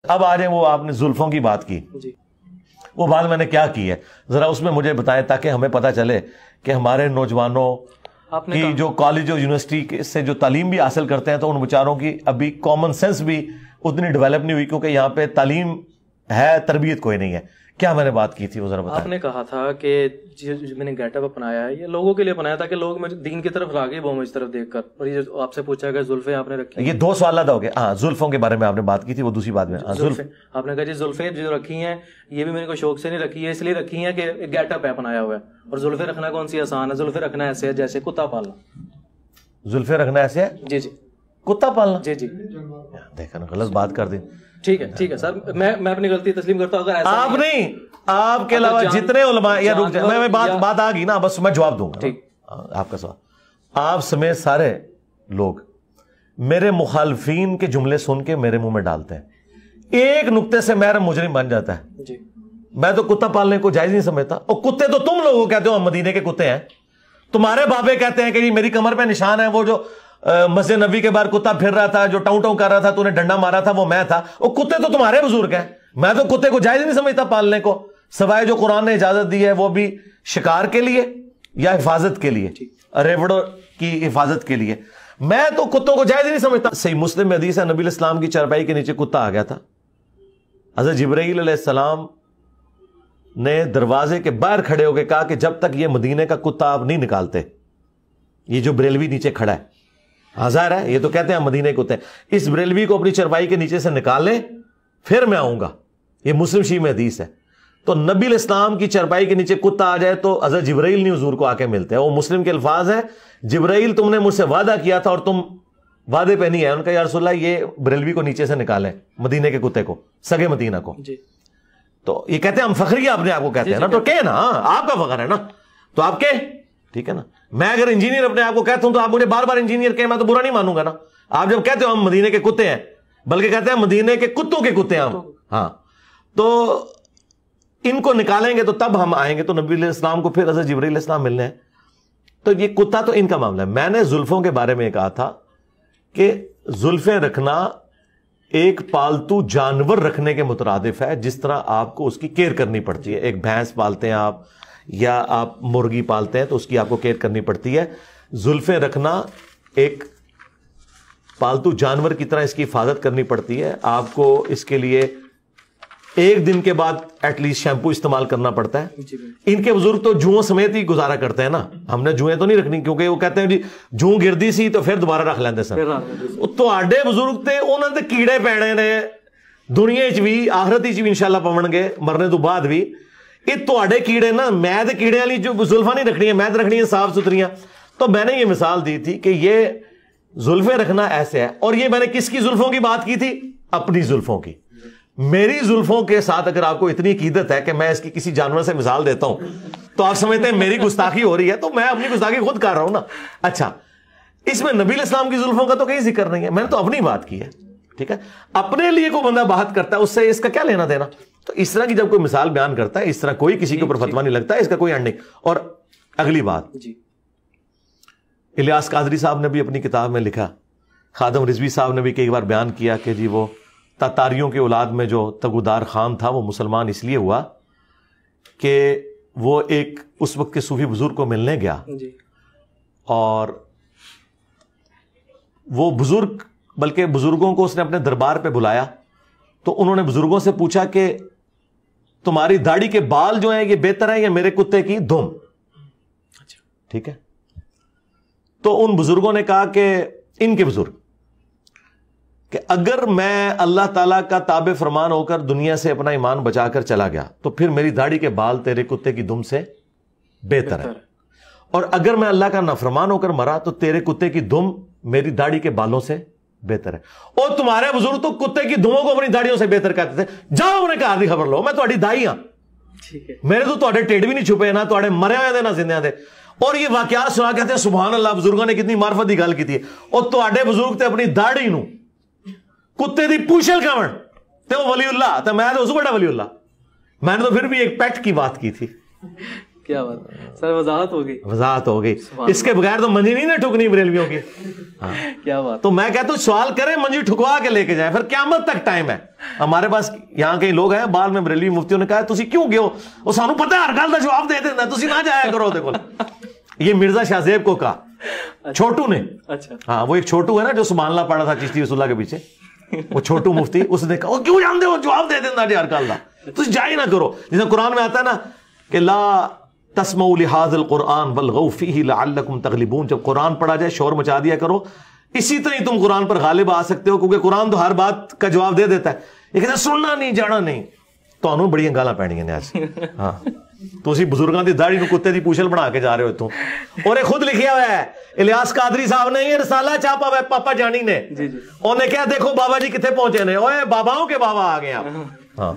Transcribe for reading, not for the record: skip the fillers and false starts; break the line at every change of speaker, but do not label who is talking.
اب آ جائیں وہ آپ نے زلفوں کی بات کی
جی،
وہ بات میں نے کیا کی ہے ذرا اس میں مجھے بتائیں تاکہ ہمیں پتہ چلے کہ ہمارے نوجوانوں کی جو کالج اور یونیورسٹی سے جو تعلیم بھی حاصل کرتے ہیں تو ان بیچاروں کی ابھی کامن سینس بھی اتنی ڈیولپ نہیں ہوئی کیونکہ یہاں پہ تعلیم ہے تربیت کوئی نہیں ہے. کیا میں نے بات کی تھی وہ ذرا بتائیں.
آپ نے کہا تھا کہ جو میں نے گیٹ اپ اپنایا ہے یہ لوگوں کے لیے اپنایا تھا کہ لوگ دین کی طرف راغب ہوں مجھ طرف دیکھ کر. اور یہ جو آپ سے پوچھا گیا زلفیں آپ نے رکھی
یہ دو سوال ادا ہو گئے. ہاں زلفوں کے بارے میں آپ نے بات کی تھی وہ دوسری بات میں
زلفیں آپ نے کہا جی زلفیں جو رکھی ہیں یہ بھی میں نے کوئی شوق سے نہیں رکھی ہے اس لیے رکھی ہیں کہ گیٹ اپ ہے اپنایا ہوا ہے. اور زلفیں رکھنا کون سی آسان ہے؟ زلفیں رکھنا ایسے ہے جیسے کتا پالنا.
زلفیں رکھنا ایسے ہے
جی جی
کتا پالنا.
جی جی
دیکھا نا غلط بات کر دی.
ٹھیک ہے سر میں اپنی غلطی تسلیم کرتا ہوں. اگر
آپ نہیں آپ کے علاوہ جتنے علماء یا رک جائیں میں بات آ گئی نا بس میں جواب دوں گا. آپ کا سوال آپ سمیت سارے لوگ میرے مخالفین کے جملے سن کے میرے منہ میں ڈالتے ہیں. ایک نقطے سے میرا مجرم بن جاتا ہے.
جی
میں تو کتا پالنے کو جائز نہیں سمجھتا. اور کتے تو تم لوگوں کہتے ہو ہم مدینے کے کتے ہیں. تمہارے بابے کہتے ہیں کہ جی میری کمر پہ نشان ہے وہ جو مسجد نبی کے باہر کتا پھر رہا تھا جو ٹاؤں ٹاؤں کر رہا تھا تو نے ڈنڈا مارا تھا وہ میں تھا. وہ کتے تو تمہارے بزرگ ہیں. میں تو کتے کو جائز نہیں سمجھتا پالنے کو سوائے جو قرآن نے اجازت دی ہے وہ بھی شکار کے لیے یا حفاظت کے لیے ریوڑوں کی حفاظت کے لیے. میں تو کتوں کو جائز نہیں سمجھتا. صحیح مسلم میں حدیث ہے نبی علیہ السلام کی چارپائی کے نیچے کتا آ گیا تھا. حضرت جبرائیل علیہ السلام نے دروازے کے باہر کھڑے ہو کے کہا کہ جب تک یہ مدینے کا کتا آپ نہیں نکالتے یہ جو بریلوی نیچے کھڑا ہے ہزار ہے یہ تو کہتے ہیں مدینے کتے اس بریلوی کو اپنی چرپائی کے نیچے سے نکال لیں پھر میں آؤں گا. یہ مسلم شیعہ میں حدیث ہے. تو نبی علیہ السلام کی چرپائی کے نیچے کتا آ جائے تو حضرت جبرائیل نہیں حضور کو آ کے ملتے ہیں. وہ مسلم کے الفاظ ہیں جبرائیل تم نے مجھ سے وعدہ کیا تھا اور تم وعدے پہ نہیں ہے. ان کا یا رسول اللہ یہ بریلوی کو نیچے سے نکالیں مدینے کے کتے کو سگے مدینہ کو. تو یہ کہتے ہیں ہم فخری اپنے آپ کو کہتے ہیں نا تو کہ نا آپ کا فخر ہے نا تو آپ کے ٹھیک ہے نا. میں اگر انجینئر اپنے آپ کو کہتا ہوں تو آپ مجھے بار بار انجینئر کہیں میں تو برا نہیں مانوں گا نا. آپ جب کہتے ہو ہم مدینے کے کتے ہیں بلکہ کہتے ہیں مدینے کے کتوں کے کتے ہیں ہم. ہاں تو ان کو نکالیں گے تو تب ہم آئیں گے. تو نبی علیہ السلام کو پھر حضرت جبرائیل علیہ السلام ملنے ہیں. تو یہ کتا تو ان کا معاملہ ہے. میں نے زلفوں کے بارے میں کہا تھا کہ زلفیں رکھنا ایک پالتو جانور رکھنے کے مترادف ہے جس طرح آپ کو اس کی کیئر کرنی پڑتی ہے. ایک بھینس پالتے ہیں آپ یا آپ مرغی پالتے ہیں تو اس کی آپ کو کیئر کرنی پڑتی ہے. زلفیں رکھنا ایک پالتو جانور کی طرح اس کی حفاظت کرنی پڑتی ہے. آپ کو اس کے لیے ایک دن کے بعد ایٹ لیسٹ شیمپو استعمال کرنا پڑتا ہے. ان کے بزرگ تو جوؤں سمیت ہی گزارا کرتے ہیں نا. ہم نے جوئیں تو نہیں رکھنی کیونکہ وہ کہتے ہیں جی جو گردی سی تو پھر دوبارہ رکھ لیندے سن. تو آڈے بزرگ تے انہوں نے کیڑے پیڑے نے دنیا چ بھی آخرت چ بھی انشاءاللہ پون گے مرنے تو بعد بھی. یہ تو کیڑے نا میں کیڑے والی جو زلفاں نہیں رکھنی ہے میں رکھنی ہے صاف ستھریاں. تو میں نے یہ مثال دی تھی کہ یہ زلفیں رکھنا ایسے ہے. اور یہ میں نے کس کی زلفوں کی بات کی تھی؟ اپنی زلفوں کی. میری زلفوں کے ساتھ اگر آپ کو اتنی عقیدت ہے کہ میں اس کی کسی جانور سے مثال دیتا ہوں تو آپ سمجھتے ہیں میری گستاخی ہو رہی ہے. تو میں اپنی گستاخی خود کر رہا ہوں نا. اچھا اس میں نبی علیہ السلام کی زلفوں کا تو کہیں ذکر نہیں ہے. میں نے تو اپنی بات کی ہے. ٹھیک ہے اپنے لیے کوئی بندہ بات کرتا ہے اس سے اس کا کیا لینا دینا. تو اس طرح کی جب کوئی مثال بیان کرتا ہے اس طرح کوئی کسی کے اوپر فتویٰ نہیں لگتا ہے. اس کا کوئی اینڈ نہیں. اور اگلی بات الیاس قادری صاحب نے بھی اپنی کتاب میں لکھا خادم رضوی صاحب نے بھی کئی بار بیان کیا کہ جی وہ تاتاریوں کی اولاد میں جو تگودار خان تھا وہ مسلمان اس لیے ہوا کہ وہ ایک اس وقت کے صوفی بزرگ کو ملنے گیا اور وہ بزرگ بلکہ بزرگوں کو اس نے اپنے دربار پہ بلایا تو انہوں نے بزرگوں سے پوچھا کہ تمہاری داڑھی کے بال جو ہیں یہ بہتر ہیں یا میرے کتے کی دم. ٹھیک ہے تو ان بزرگوں نے کہا کہ ان کے بزرگ کہ اگر میں اللہ تعالیٰ کا تابع فرمان ہو کر دنیا سے اپنا ایمان بچا کر چلا گیا تو پھر میری داڑھی کے بال تیرے کتے کی دم سے بہتر ہے. اور اگر میں اللہ کا نافرمان ہو کر مرا تو تیرے کتے کی دم میری داڑھی کے بالوں سے بہتر ہے. اور تمہارے بزرگ تو کتے کی دموں کو اپنی داڑھیوں سے بہتر کہتے تھے. جاؤ انہیں کہا دی خبر لو میں تہاڈی دائی ہاں. میرے تو تہاڈے ٹیڈ بھی نہیں چھپے نہ تہاڈے مرے ہوئے دے نہ زندے دے. اور یہ واقعات سنا کہتے ہیں سبحان اللہ بزرگوں نے کتنی معرفت کی گل کی تھی. اور تہاڈے بزرگ تے اپنی داڑھی نو کتے دی پوچھل کھاون تے وہ ولی اللہ تے میں تو اس بڑا ولی اللہ. میں نے تو پھر بھی ایک پیٹ کی بات کی تھی
کیا بات سر، وضاحت ہوگی،
وضاحت ہو گئی. اس کے بغیر تو منجی نہیں ٹھکنی بریلویوں کی.
کیا بات.
تو میں کہتا ہوں سوال کریں، منجی ٹھکوا کے لے کے جائیں، پھر قیامت تک ٹائم ہے. ہمارے پاس یہاں کئی لوگ ہیں بعد میں بریلوی مفتیوں نے کہا تسی کیوں گئے ہو، وہ سانو پتہ ہے ہر گل دا جواب دے دینا، تسی نہ جایا کرو دے کول. یہ مرزا شاہ زیب کو کہا چھوٹو نے.
اچھا
ہاں وہ ایک چھوٹو ہے نا جو سبحان اللہ پڑھا تھا چشتی رسول اللہ کے پیچھے، وہ چھوٹو مفتی، اس نے کہا وہ کیوں جانتے ہو جواب دے دینا جی ہر گل دا، تسی جا ہی نہ کرو. جیسے قرآن میں آتا ہے نا کہ لا تسمعوا لهذا القرآن والغوا فيه لعلكم تغلبون، جب قرآن پڑھا جائے شور مچا دیا کرو، اسی طرح تم قرآن پر غالب آ سکتے ہو، کیونکہ قرآن تو ہر بات کا جواب دے دیتا ہے. لیکن سننا نہیں جانا نہیں. تو انہوں بڑی گالاں پینیاں نے آج. ہاں تو اسی بزرگاں دی داڑھی نو کتے دی پوچھل بنا کے جا رہے ہو تو. اور یہ خود لکھیا ہوا ہے الیاس قادری صاحب نے، یہ رسالہ چھاپا ہوا ہے پاپا جانی نے. انہوں نے کہا دیکھو بابا جی کتنے پہنچے نے، اوے باباؤں کے بابا آ گئے آپ. ہاں